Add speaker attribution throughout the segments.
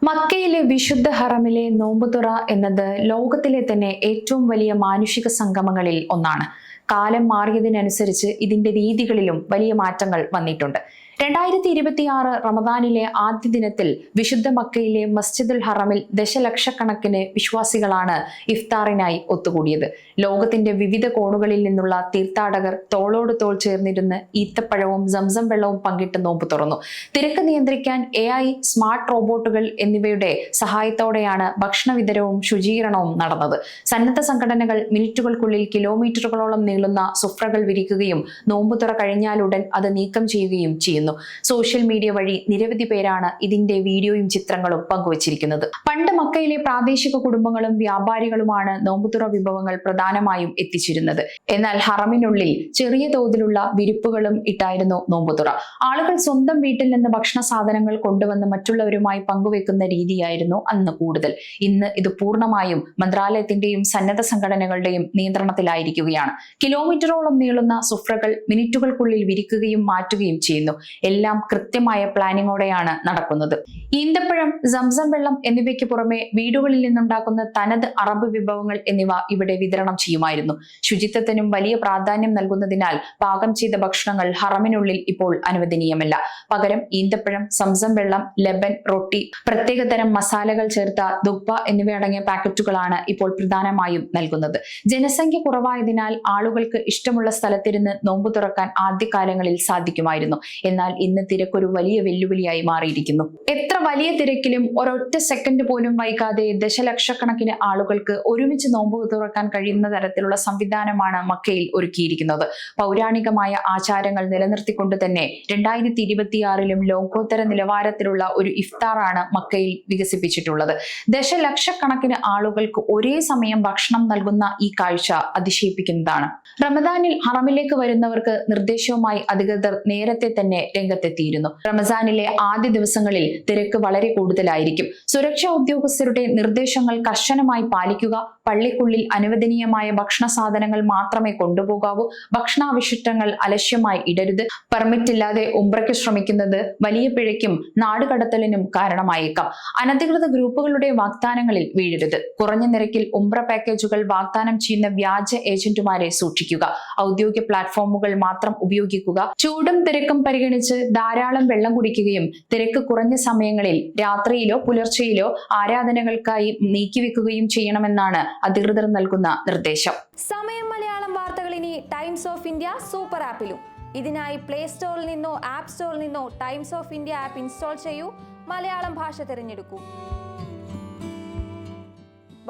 Speaker 1: മക്കയിലെ വിശുദ്ധ ഹറമിലെ നോമ്പുതുറ എന്നത് ലോകത്തിലെ തന്നെ ഏറ്റവും വലിയ മാനുഷിക സംഗമങ്ങളിൽ ഒന്നാണ്. കാലം മാറിയതിനനുസരിച്ച് ഇതിന്റെ രീതികളിലും വലിയ മാറ്റങ്ങൾ വന്നിട്ടുണ്ട്. 2026 റമദാനിലെ ആദ്യ ദിനത്തിൽ വിശുദ്ധ മക്കയിലെ മസ്ജിദുൽ ഹറമിൽ ദശലക്ഷക്കണക്കിന് വിശ്വാസികളാണ് ഇഫ്താറിനായി ഒത്തുകൂടിയത്. ലോകത്തിന്റെ വിവിധ കോണുകളിൽ നിന്നുള്ള തീർത്ഥാടകർ തോളോട് തോൾ ചേർന്നിരുന്ന് ഈത്തപ്പഴവും സംസം വെള്ളവും പങ്കിട്ട് നോമ്പ് തുറന്നു. തിരക്ക് നിയന്ത്രിക്കാൻ AI, സ്മാർട്ട് റോബോട്ടുകൾ എന്നിവയുടെ സഹായത്തോടെയാണ് ഭക്ഷണ വിതരണവും ശുചീകരണവും നടന്നത്. സന്നദ്ധ സംഘടനകൾ മിനിറ്റുകൾക്കുള്ളിൽ കിലോമീറ്ററുകളോളം നീളുന്ന സുഫ്രകൾ വിരിക്കുകയും നോമ്പുതുറ കഴിഞ്ഞാലുടൻ അത് നീക്കം ചെയ്യുകയും ചെയ്യുന്നു. സോഷ്യൽ മീഡിയ വഴി നിരവധി പേരാണ് ഇതിന്റെ വീഡിയോയും ചിത്രങ്ങളും പങ്കുവച്ചിരിക്കുന്നത്. പണ്ട് മക്കയിലെ പ്രാദേശിക കുടുംബങ്ങളും വ്യാപാരികളുമാണ് നോമ്പുതുറ വിഭവങ്ങൾ പ്രധാനമായും എത്തിച്ചിരുന്നത്. എന്നാൽ ഹറമിനുള്ളിൽ ചെറിയ തോതിലുള്ള വിരിപ്പുകളും ഇട്ടായിരുന്നു നോമ്പുതുറ. ആളുകൾ സ്വന്തം വീട്ടിൽ നിന്ന് ഭക്ഷണ സാധനങ്ങൾ കൊണ്ടുവന്ന് മറ്റുള്ളവരുമായി പങ്കുവെക്കുന്ന രീതിയായിരുന്നു അന്ന് കൂടുതൽ. ഇന്ന് ഇത് പൂർണ്ണമായും മന്ത്രാലയത്തിന്റെയും സന്നദ്ധ സംഘടനകളുടെയും നിയന്ത്രണത്തിലായിരിക്കുകയാണ്. കിലോമീറ്ററോളം നീളുന്ന സുഫ്രകൾ മിനിറ്റുകൾക്കുള്ളിൽ വിരിക്കുകയും മാറ്റുകയും ചെയ്യുന്നു. എല്ലാം കൃത്യമായ പ്ലാനിങ്ങോടെയാണ് നടക്കുന്നത്. ഈന്തപ്പഴം, സംസം വെള്ളം എന്നിവയ്ക്ക് പുറമെ വീടുകളിൽ നിന്നുണ്ടാക്കുന്ന തനത് അറബ് വിഭവങ്ങൾ എന്നിവ ഇവിടെ വിതരണം ചെയ്യുമായിരുന്നു. ശുചിത്വത്തിനും വലിയ പ്രാധാന്യം നൽകുന്നതിനാൽ പാകം ചെയ്ത ഭക്ഷണങ്ങൾ ഹറമിനുള്ളിൽ ഇപ്പോൾ അനുവദനീയമല്ല. പകരം ഈന്തപ്പഴം, സംസം വെള്ളം, ലബൻ, റൊട്ടി, പ്രത്യേകതരം മസാലകൾ ചേർത്ത ദുബ്ബ എന്നിവയടങ്ങിയ പാക്കറ്റുകളാണ് ഇപ്പോൾ പ്രധാനമായും നൽകുന്നത്. ജനസംഖ്യ കുറവായതിനാൽ ആളുകൾക്ക് ഇഷ്ടമുള്ള സ്ഥലത്തിരുന്ന് നോമ്പ് തുറക്കാൻ ആദ്യകാലങ്ങളിൽ സാധിക്കുമായിരുന്നു. എന്നാൽ ഇന്ന് തിരക്കൊരു വലിയ വെല്ലുവിളിയായി മാറിയിരിക്കുന്നു. എത്ര വലിയ തിരക്കിലും ഒരൊറ്റ സെക്കൻഡ് പോലും വൈകാതെ ദശലക്ഷക്കണക്കിന് ആളുകൾക്ക് ഒരുമിച്ച് നോമ്പ് തുറക്കാൻ കഴിയുന്ന തരത്തിലുള്ള സംവിധാനമാണ് മക്കയിൽ ഒരുക്കിയിരിക്കുന്നത്. പൗരാണികമായ ആചാരങ്ങൾ നിലനിർത്തിക്കൊണ്ട് തന്നെ 2026 ലോകോത്തര നിലവാരത്തിലുള്ള ഒരു ഇഫ്താറാണ് മക്കയിൽ വികസിപ്പിച്ചിട്ടുള്ളത്. ദശലക്ഷക്കണക്കിന് ആളുകൾക്ക് ഒരേ സമയം ഭക്ഷണം നൽകുന്ന ഈ കാഴ്ച അതിശയിപ്പിക്കുന്നതാണ്. റമദാനിൽ ഹറമിലേക്ക് വരുന്നവർക്ക് നിർദ്ദേശവുമായി അധികൃതർ നേരത്തെ തന്നെ രംഗത്തെത്തിയിരുന്നു. റമദാനിലെ ആദ്യ ദിവസങ്ങളിൽ തിരക്ക് വളരെ കൂടുതലായിരിക്കും. സുരക്ഷാ ഉദ്യോഗസ്ഥരുടെ നിർദ്ദേശങ്ങൾ കർശനമായി പാലിക്കുക, പള്ളിക്കുള്ളിൽ അനുവദനീയമായ ഭക്ഷണ സാധനങ്ങൾ മാത്രമേ കൊണ്ടുപോകാവൂ, ഭക്ഷണാവശിഷ്ടങ്ങൾ അലക്ഷ്യമായി ഇടരുത്, പെർമിറ്റ് ഇല്ലാതെ ഉംറയ്ക്ക് ശ്രമിക്കുന്നത് വലിയ പിഴയ്ക്കും നാടുകടത്തലിനും കാരണമായേക്കാം, അനധികൃത ഗ്രൂപ്പുകളുടെ വാഗ്ദാനങ്ങളിൽ വീഴരുത്, കുറഞ്ഞ നിരക്കിൽ ഉംറ പാക്കേജുകൾ വാഗ്ദാനം ചെയ്യുന്ന വ്യാജ ഏജന്റുമാരെ സൂക്ഷിക്കുക, ഔദ്യോഗിക പ്ലാറ്റ്ഫോമുകൾ മാത്രം ഉപയോഗിക്കുക, ചൂടും തിരക്കും പരിഗണിച്ച് ധാരാളം വെള്ളം കുടിക്കുകയും തിരക്ക് കുറഞ്ഞ സമയങ്ങളിൽ രാത്രിയിലോ പുലർച്ചെയിലോ ആരാധനകൾക്കായി നീക്കിവെക്കുകയും ചെയ്യണമെന്നാണ് അധികൃതർ നൽകുന്ന നിർദ്ദേശം.
Speaker 2: സമയം മലയാളം വാർത്തകൾ ഇനി ടൈംസ് ഓഫ് ഇന്ത്യ സൂപ്പർ ആപ്പിലും. ഇതിനായി പ്ലേ സ്റ്റോറിൽ നിന്നോ ആപ്പ് സ്റ്റോറിൽ നിന്നോ times of India app install ചെയ്യൂ. മലയാളം ഭാഷ തിരഞ്ഞെടുക്കൂ.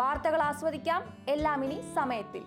Speaker 2: വാർത്തകൾ ആസ്വദിക്കാം. എല്ലാം ഇനി സമയത്തിൽ.